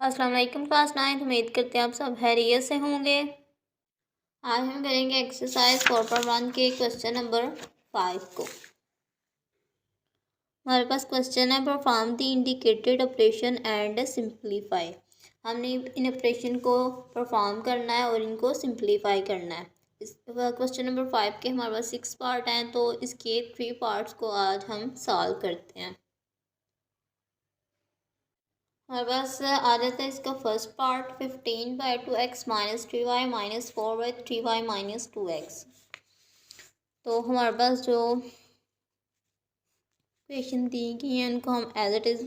अस्सलाम वालेकुम क्लास 9। उम्मीद करते हैं आप सब खैरियत से होंगे। आज हम करेंगे एक्सरसाइज 4.1 के क्वेश्चन नंबर 5 को। हमारे पास क्वेश्चन है perform the indicated operation and simplify. हमने इन ऑपरेशन को परफॉर्म करना है और इनको सिंप्लीफाई करना है। इस क्वेश्चन नंबर 5 के हमारे पास 6 पार्ट हैं, तो इसके 3 पार्ट्स को आज हम सॉल्व करते हैं। हमारे पास आ जाता है इसका first part 15/2x minus 3y minus 4/3y minus 2x। तो हमारे पास जो इक्वेशन दी गई है उनको हम as it is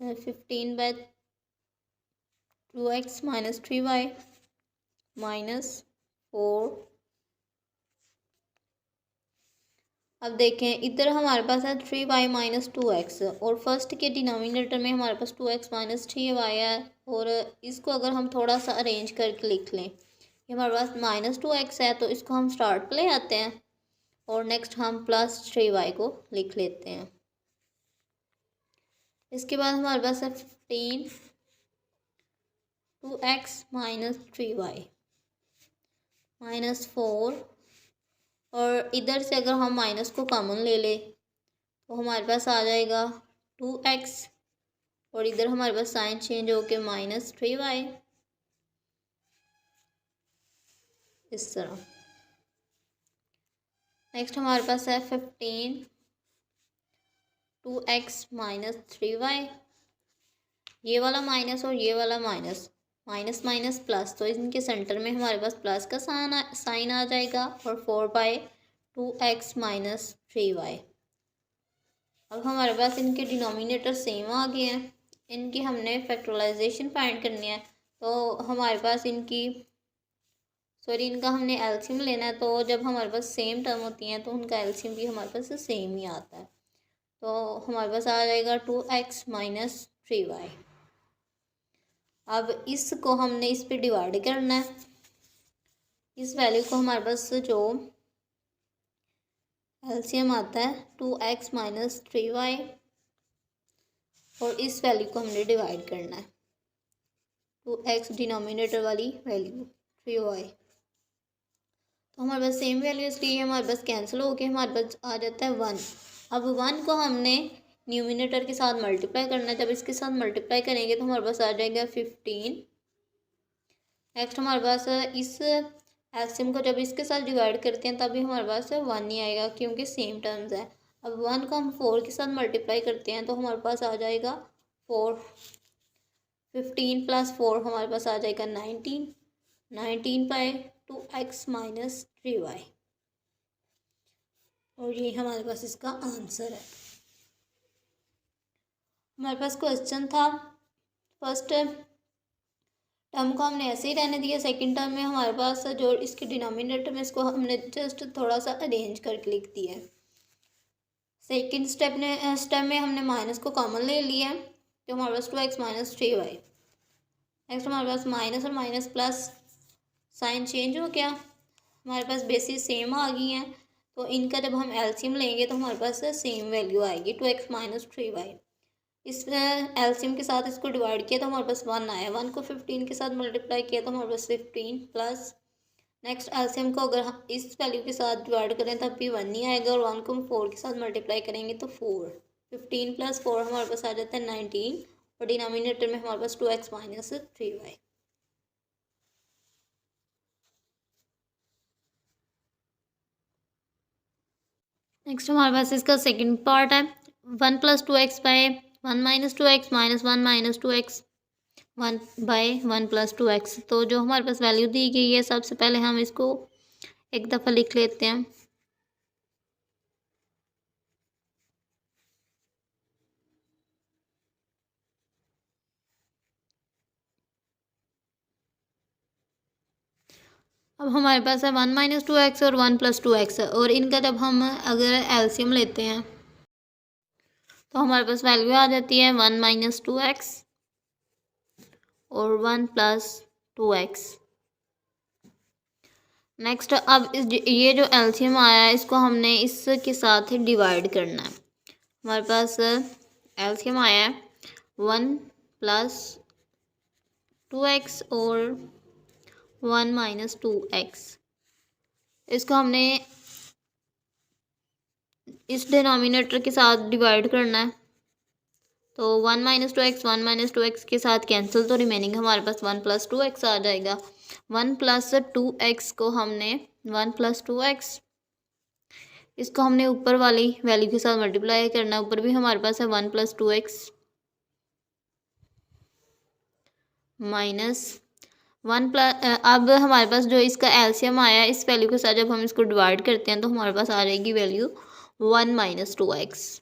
15/2x minus 3y minus 4। अब देखें इधर हमारे पास है 3y माइनस 2x और फर्स्ट के डिनोमिनेटर में हमारे पास 2x माइनस 3y है, और इसको अगर हम थोड़ा सा अरेंज करके लिख लें, ये हमारे पास माइनस 2x है तो इसको हम स्टार्ट पे ले आते हैं और नेक्स्ट हम प्लस 3y को लिख लेते हैं। इसके बाद हमारे पास है 15/2x माइनस 3y माइनस 4, और इधर से अगर हम माइनस को कॉमन ले ले तो हमारे पास आ जाएगा 2x, और इधर हमारे पास साइन चेंज हो के माइनस 3y इस तरह। नेक्स्ट हमारे पास है 15/2x माइनस 3y, ये वाला माइनस और ये वाला माइनस, माइनस माइनस प्लस, तो इनके सेंटर में हमारे पास प्लस का साइन आ जाएगा, और 4/2x माइनस 3y। अब हमारे पास इनके डिनोमिनेटर सेम आ गए हैं, इनकी हमने फैक्टराइजेशन फाइंड करनी है, तो हमारे पास इनका हमने एलसीएम लेना है। तो जब हमारे पास सेम टर्म होती हैं तो उनका एलसीएम भी हमारे पास सेम ही आता है, तो हमारे पास आ जाएगा 2x माइनस 3y। अब इसको हमने इस पे डिवाइड करना है, इस वैल्यू को हमारे पास जो एलसीएम आता है 2x माइनस 3y, और इस वैल्यू को हमने डिवाइड करना है 2x डिनोमिनेटर वाली वैल्यू 3y। तो हमारे पास सेम वैल्यू, इसलिए हमारे पास कैंसिल हो के हमारे पास आ जाता है 1। अब 1 को हमने न्यूमिनेटर के साथ मल्टीप्लाई करना है, जब इसके साथ मल्टीप्लाई करेंगे तो हमारे पास आ जाएगा 15। नेक्स्ट हमारे पास इस एलसीएम को जब इसके साथ डिवाइड करते हैं तभी हमारे पास 1 ही आएगा, क्योंकि सेम टर्म्स है। अब 1 को हम 4 के साथ मल्टीप्लाई करते हैं तो हमारे पास आ जाएगा 4। 15 प्लस 4 हमारे पास आ जाएगा 19/2x माइनस 3y, और ये हमारे पास इसका आंसर है। हमारे पास क्वेश्चन था फर्स्ट टर्म को हमने ऐसे ही रहने दिया, सेकंड टर्म में हमारे पास जो इसके डिनोमिनेटर में इसको हमने जस्ट थोड़ा सा अरेंज करके लिख दिया है। सेकंड स्टेप में हमने माइनस को कॉमन ले लिया है, तो हमारे पास 2x माइनस 3y। नेक्स्ट हमारे पास माइनस और माइनस प्लस, साइन चेंज हो गया, हमारे पास बेसिस सेम आ गई हैं, तो इनका जब हम एलसीएम लेंगे तो हमारे पास सेम वैल्यू आएगी 2x माइनस 3y। इस एलसीएम के साथ इसको डिवाइड किया तो हमारे पास 1 आया, 1 को 15 के साथ मल्टीप्लाई किया तो हमारे पास 15 प्लस, नेक्स्ट एलसीएम को अगर हम इस वैल्यू के साथ डिवाइड करें तब भी 1 ही आएगा, और 1 को हम 4 के साथ मल्टीप्लाई करेंगे तो 4। 15 प्लस 4 हमारे पास आ जाता है 19, और डिनोमिनेटर में हमारे पास 2x माइनस 3y। नेक्स्ट हमारे पास इसका सेकंड पार्ट है 1 + 2x bye 1 - 2x minus 1 - 2x 1/1 + 2x। तो जो हमारे पास वैल्यू दी गई है सबसे पहले हम इसको एक दफ़ा लिख लेते हैं। अब हमारे पास है 1 - 2x और 1 + 2x, और इनका जब हम अगर एलसीएम लेते हैं तो हमारे पास वैल्यू आ जाती है 1 - 2x और 1 + 2x। नेक्स्ट अब ये जो एलसीएम आया है इसको हमने इसके साथ डिवाइड करना है। हमारे पास एलसीएम आया है 1 + 2x और 1 माइनस 2x, इसको हमने इस डिनोमिनेटर के साथ डिवाइड करना है। तो 1 माइनस 2x 1 माइनस 2x के साथ कैंसिल, तो रिमेनिंग हमारे पास 1 प्लस 2x आ जाएगा। 1 प्लस 2x को हमने 1 प्लस 2x, इसको हमने ऊपर वाली वैल्यू के साथ मल्टीप्लाई करना है। ऊपर भी हमारे पास है 1 प्लस 2x माइनस 1 प्लस, अब हमारे पास जो इसका एलसीएम आया इस वैल्यू के साथ जब हम इसको डिवाइड करते हैं तो हमारे पास आ जाएगी वैल्यू 1 माइनस 2x,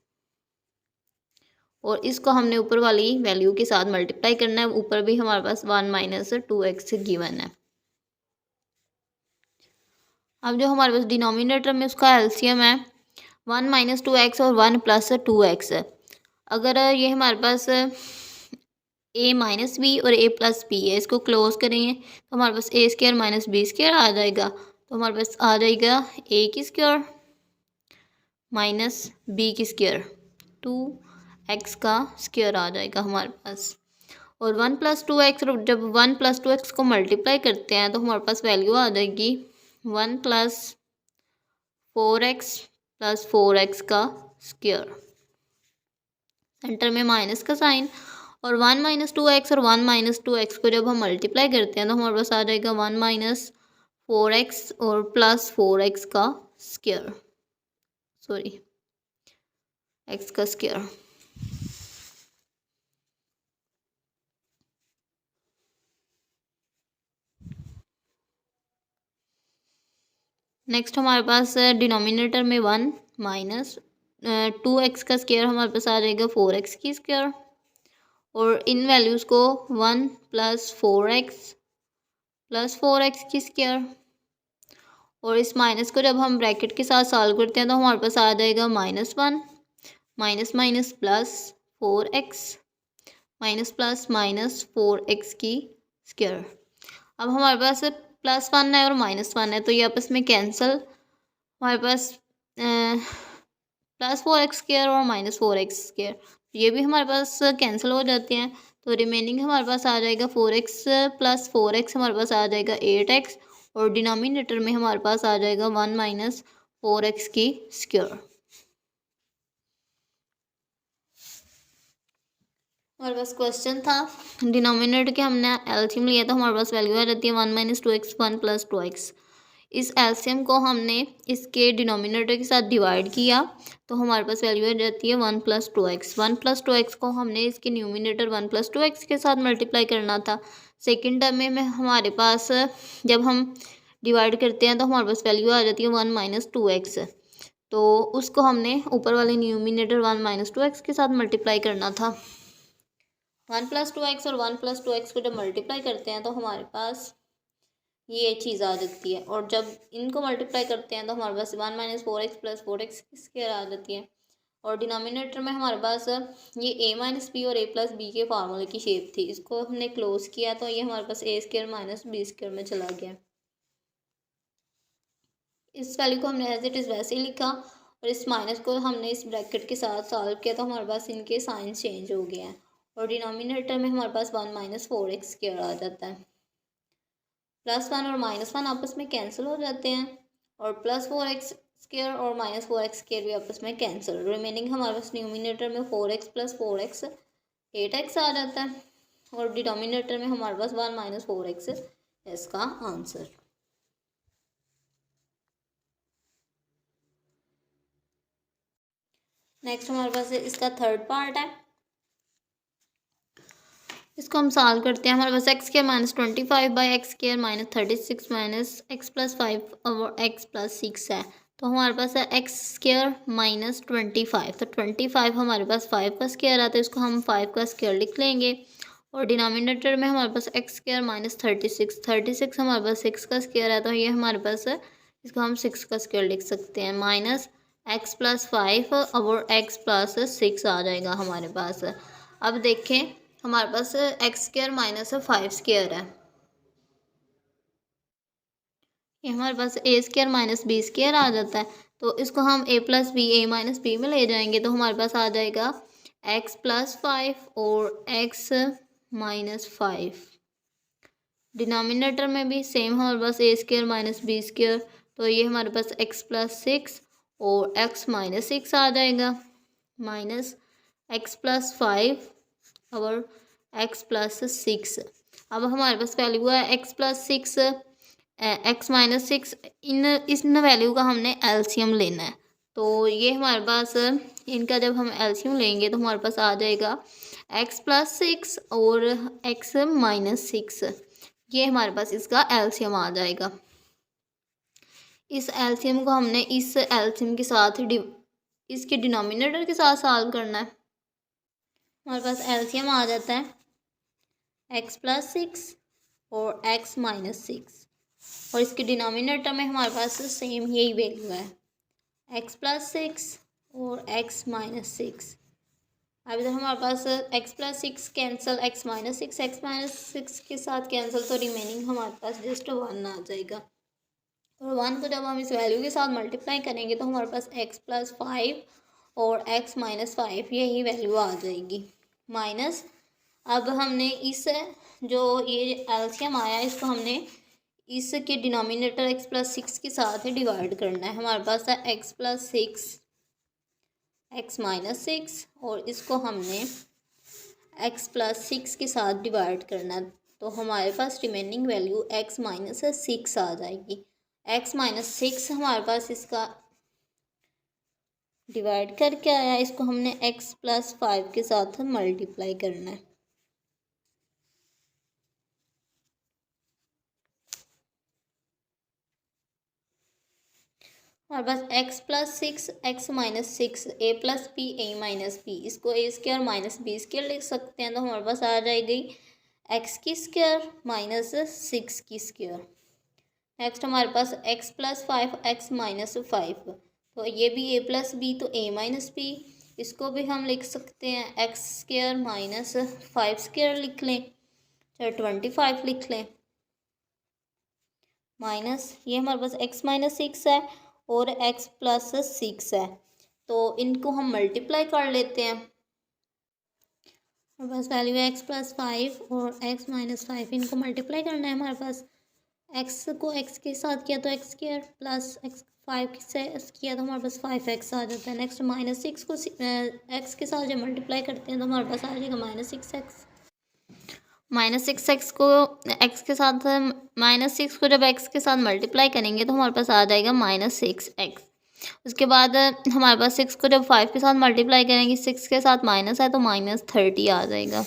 और इसको हमने ऊपर वाली वैल्यू के साथ मल्टीप्लाई करना है। ऊपर भी हमारे पास 1 माइनस 2x गिवन है। अब जो हमारे पास डिनोमिनेटर में उसका एलसीएम है 1 माइनस 2x और 1 प्लस 2x है। अगर ये हमारे पास a माइनस बी और a प्लस बी है, इसको क्लोज करेंगे तो हमारे पास a square minus B square आ जाएगा। तो हमारे पास आ जाएगा a की स्क्वायर माइनस b की स्क्वायर, 2x का स्क्वायर आ जाएगा हमारे पास। और 1 प्लस 2x, जब 1 प्लस 2x को मल्टीप्लाई करते हैं तो हमारे पास वैल्यू आ जाएगी 1 प्लस 4x प्लस 4x का स्क्वायर, सेंटर में माइनस का साइन। और 1 माइनस 2x और 1 माइनस 2x को जब हम मल्टीप्लाई करते हैं तो हमारे पास आ जाएगा 1 माइनस 4x और प्लस 4x का स्क्वायर, सॉरी x का स्क्वायर। नेक्स्ट हमारे पास डिनोमिनेटर में 1 माइनस 2x का स्क्वायर, हमारे पास आ जाएगा 4x की स्क्वायर। और इन वैल्यूज़ को 1 प्लस 4x की स्क्वायर, और इस माइनस को जब हम ब्रैकेट के साथ सॉल्व करते हैं तो हमारे पास आ जाएगा -1 minus minus plus 4x minus plus minus 4x की स्क्वायर। अब हमारे पास +1 है और -1 है तो ये आपस में कैंसिल, हमारे पास प्लस 4x स्क्वायर और माइनस 4x स्क्वायर ये भी हमारे पास कैंसिल हो जाते हैं। तो रिमेनिंग हमारे पास आ जाएगा 4x प्लस 4x, हमारे पास आ जाएगा 8x, और डिनोमिनेटर में हमारे पास आ जाएगा 1 माइनस 4x की स्क्वायर। हमारे पास क्वेश्चन था डिनोमिनेटर के हमने एलसीएम लिया तो हमारे पास वैल्यू आ जाती है 1 माइनस 2x 1 प्लस 2x। इस एलसीएम को हमने इसके डिनोमिनेटर के साथ डिवाइड किया तो हमारे पास वैल्यू आ जाती है 1 प्लस 2x। 1 प्लस 2x को हमने इसके न्यूमिनेटर 1 प्लस 2x के साथ मल्टीप्लाई करना था। सेकेंड टर्म में हमारे पास जब हम डिवाइड करते हैं तो हमारे पास वैल्यू आ जाती है 1 माइनस 2x, तो उसको हमने ऊपर वाले न्यूमिनेटर 1 माइनस 2x के साथ मल्टीप्लाई करना था। 1 प्लस 2x और 1 प्लस 2x को जब मल्टीप्लाई करते हैं तो हमारे पास ये चीज़ आ जाती है, और जब इनको मल्टीप्लाई करते हैं तो हमारे पास 1 माइनस 4x प्लस 4x की स्क्वायर आ जाती है। और डिनोमिनेटर में हमारे पास ये a माइनस बी और a प्लस बी के फार्मूले की शेप थी, इसको हमने क्लोज किया तो ये हमारे पास a square minus B square में चला गया। इस वैल्यू को हमने एज इट इज़ वैसे ही लिखा, और इस माइनस को हमने इस ब्रैकेट के साथ सॉल्व किया तो हमारे पास इनके साइन चेंज हो गए हैं, और डिनोमिनेटर में हमारे पास 1 माइनस 4x स्क्वायर आ जाता है। +1 और -1 आपस में कैंसिल हो जाते हैं, और प्लस 4x स्क्वायर और माइनस 4x स्क्वायर भी आपस में कैंसिल। रिमेनिंग हमारे पास न्यूमिनेटर में 4x प्लस 4x 8x आ जाता है, और डिनोमिनेटर में हमारे पास 1 माइनस 4x है इसका आंसर। नेक्स्ट हमारे पास इसका थर्ड पार्ट है, इसको हम सॉल्व करते हैं। हमारे पास X square minus 25 by X square minus 36 minus X plus 5 और एक्स प्लस 6 है। तो हमारे पास है एक्स स्क्वायर माइनस 25, तो 25 हमारे पास 5 का स्क्वायर आता है, इसको हम 5 का स्क्वायर लिख लेंगे। और डिनोमिनेटर में हमारे पास एक्स स्क्वायर माइनस 36 हमारे पास 6 का स्क्वायर है, तो ये हमारे पास है, इसको हम 6 का स्क्वायर लिख सकते हैं। माइनस एक्स प्लस 5 और एक्स प्लस 6 आ जाएगा हमारे पास। अब देखें हमारे पास एक्स स्क्वायर माइनस 5 स्क्वायर है, ये हमारे पास ए स्क्वायर माइनस बी स्क्वायर आ जाता है, तो इसको हम ए प्लस बी ए माइनस बी में ले जाएंगे तो हमारे पास आ जाएगा एक्स प्लस 5 और एक्स माइनस 5। डिनोमिनेटर में भी सेम हमारे पास A square minus B square, तो ये हमारे पास एक्स प्लस सिक्स और एक्स माइनस सिक्स आ जाएगा, माइनस एक्स प्लस फाइव और एक्स प्लस सिक्स। अब हमारे पास वैल्यू है X plus six, X minus six, इन वैल्यू का हमने एलसीएम लेना है। तो ये हमारे पास इनका जब हम एलसीएम लेंगे तो हमारे पास आ जाएगा एक्स प्लस सिक्स और एक्स माइनस सिक्स, ये हमारे पास इसका एलसीएम आ जाएगा। इस एलसीएम को हमने इस एलसीएम के साथ इसके डिनोमिनेटर के साथ सॉल्व करना है। हमारे पास एलसीएम आ जाता है एक्स प्लस सिक्स और एक्स माइनस सिक्स, और इसके डिनोमिनेटर में हमारे पास सेम यही वैल्यू है एक्स प्लस सिक्स और एक्स माइनस सिक्स। अब इधर हमारे पास X plus six cancel, X minus six के साथ कैंसिल, तो रिमेनिंग हमारे पास जस्ट वन आ जाएगा। और वन को जब हम इस वैल्यू के साथ मल्टीप्लाई करेंगे तो हमारे पास एक्स प्लस फाइव और एक्स माइनस फाइव यही वैल्यू आ जाएगी, माइनस अब हमने इस जो ये एलसीएम आया इसको हमने इसके डिनोमिनेटर एक्स प्लस सिक्स के साथ डिवाइड करना है। हमारे पास है X plus six X minus six और इसको हमने एक्स प्लस सिक्स के साथ डिवाइड करना है, तो हमारे पास remaining value X minus six आ जाएगी। एक्स माइनस सिक्स हमारे पास इसका डिवाइड करके आया, इसको हमने एक्स प्लस फाइव के साथ मल्टीप्लाई करना है। हमारे पास X plus six X minus six A plus B A minus B, इसको A square minus B square लिख सकते हैं, तो हमारे पास आ जाएगी एक्स की स्क्र माइनस सिक्स की स्क्र। नेक्स्ट हमारे पास X plus five X minus five, तो ये भी ए प्लस बी तो ए माइनस बी, इसको भी हम लिख सकते हैं x square minus five square लिख लें, चाहे 25 लिख लें, माइनस ये हमारे पास एक्स माइनस सिक्स है और एक्स प्लस सिक्स है, तो इनको हम मल्टीप्लाई कर लेते हैं। हमारे पास वैल्यू है एक्स प्लस फाइव और एक्स माइनस फाइव, इनको मल्टीप्लाई करना है। हमारे पास एक्स को एक्स के साथ किया तो x square plus x five से किया तो हमारे पास फाइव एक्स आ जाता है। नेक्स्ट माइनस सिक्स को एक्स के साथ जब मल्टीप्लाई करते हैं तो हमारे पास आ जाएगा minus six X. Minus six x को एक्स के साथ माइनस सिक्स को जब एक्स के साथ मल्टीप्लाई करेंगे तो हमारे पास आ जाएगा माइनस सिक्स एक्स। उसके बाद हमारे पास सिक्स को जब फाइव के साथ मल्टीप्लाई करेंगे, सिक्स के साथ माइनस है तो माइनस 30 आ जाएगा।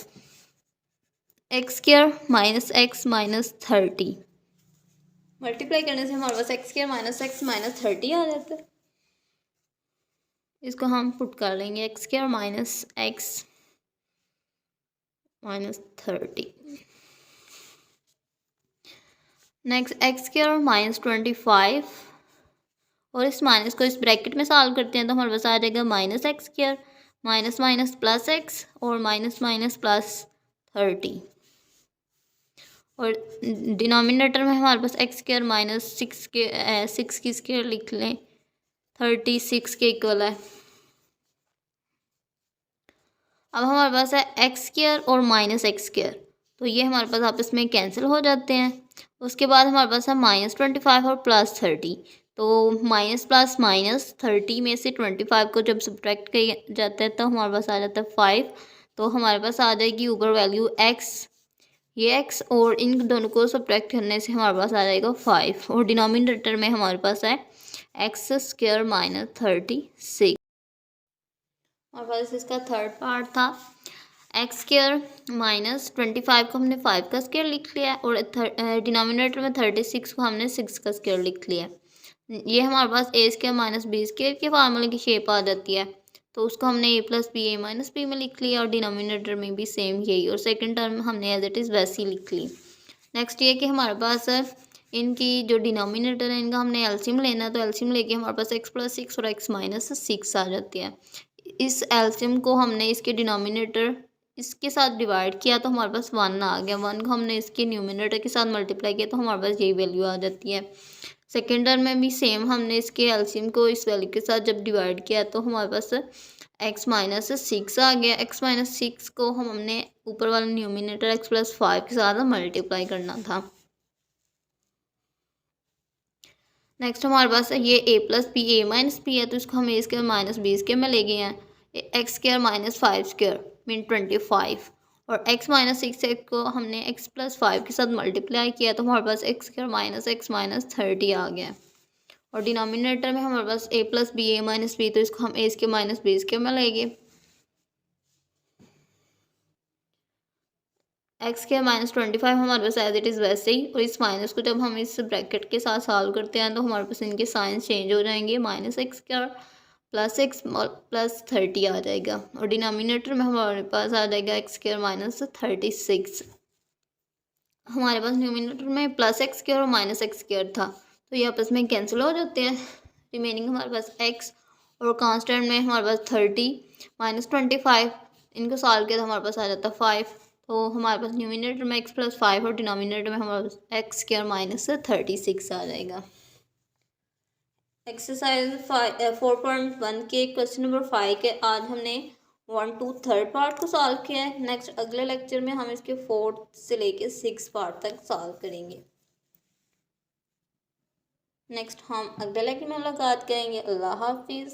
X square minus X minus 30 multiply करने से हमारे पास X square minus X minus 30 आ जाता है। इसको हम पुट कर लेंगे X square minus X minus 30। Next X square minus 25 और इस माइनस को इस ब्रैकेट में सॉल्व करते हैं तो हमारे पास आ जाएगा minus x square minus minus plus x और माइनस माइनस प्लस 30, और डिनोमिनेटर में हमारे पास एक्स स्क्वायर माइनस सिक्स की स्क्वायर लिख लें, 36 के इक्वल है। अब हमारे पास है एक्स स्क्वायर और माइनस एक्स स्क्वायर, तो ये हमारे पास आपस में कैंसिल हो जाते हैं। उसके बाद हमारे पास है माइनस 25 और प्लस 30, तो माइनस प्लस माइनस 30 में से 25 को जब सब्ट्रैक्ट किया जाता है तो हमारे पास आ जाता है 5, तो हमारे पास आ जाएगी ऊपर वैल्यू एक्स, ये एक्स और इन दोनों को सब्ट्रैक्ट करने से हमारे पास आ जाएगा 5, और डिनोमिनेटर में हमारे पास है एक्स स्क्वायर माइनस 36। हमारे पास इसका थर्ड पार्ट था एक्स स्क्वायर माइनस 25 को हमने 5 का स्क्वायर लिख लिया और डिनोमिनेटर में 36 को हमने 6 का स्क्वायर लिख लिया। ये हमारे पास ए स्क्वायर माइनस बी स्क्वायर के फार्मूले की शेप आ जाती है, तो उसको हमने ए प्लस बी ए माइनस बी में लिख लिया और डिनोमिनेटर में भी सेम यही, और सेकंड टर्म हमने एज इट इज़ वैसी लिख ली। नेक्स्ट ये कि हमारे पास इनकी जो डिनोमिनेटर है इनका हमने एलसीएम लेना है, तो एलसीएम लेके हमारे पास एक्स प्लस सिक्स और एक्स माइनस सिक्स आ जाती है। इस एलसीएम को हमने इसके डिनोमिनेटर इसके साथ डिवाइड किया तो हमारे पास 1 आ गया, 1 को हमने इसके न्यूमिनेटर के साथ मल्टीप्लाई किया तो हमारे पास यही वैल्यू आ जाती है। सेकेंड टर्म में भी सेम हमने इसके एलसीएम को इस वैल्यू के साथ जब डिवाइड किया तो हमारे पास x माइनस 6 आ गया। x माइनस 6 को हमने ऊपर वाला न्यूमिनेटर x प्लस 5 के साथ मल्टीप्लाई करना था। नेक्स्ट हमारे पास है ये a plus B, A minus b है तो इसको हम a square minus B square में ले गए हैं। X square minus 5 square mean 25 और x माइनस 6 को हमने x प्लस 5 के साथ मल्टीप्लाई किया तो हमारे पास x square minus x minus 30 आ गया। और डिनोमिनेटर में हमारे पास a plus B, A minus b तो इसको हम a square minus B square में लेंगे। एक्स स्क्वायर माइनस 25 हमारे पास एज इट इज़ वैसे ही, और इस माइनस को जब हम इस ब्रैकेट के साथ सॉल्व करते हैं तो हमारे पास इनके साइंस चेंज हो जाएंगे। Minus x square plus x plus 30 आ जाएगा और डिनोमिनेटर में हमारे पास आ जाएगा एक्स स्क्वायर माइनस 36। हमारे पास न्यूमिनेटर में प्लस एक्स स्क्वायर और माइनस एक्स स्क्वायर था तो ये आपस में कैंसिल हो जाते हैं। रिमेनिंग हमारे पास एक्स और कांस्टेंट में हमारे पास 30 माइनस 25, इनको सॉल्व किया तो हमारे पास आ जाता 5। तो हमारे पास न्यूमिनेटर में एक्स प्लस 5 और डिनोमिनेटर में हमारे पास एक्स स्क्वायर माइनस 36 आ जाएगा। एक्सरसाइज 4.1 के क्वेश्चन नंबर 5 के आज हमने 1 to 3 पार्ट को सॉल्व किया है। नेक्स्ट अगले लेक्चर में हम इसके 4 से लेके 6 पार्ट तक सॉल्व करेंगे। नेक्स्ट हम अगले लेक्चर में मुलाकात करेंगे। अल्लाह हाफिज़।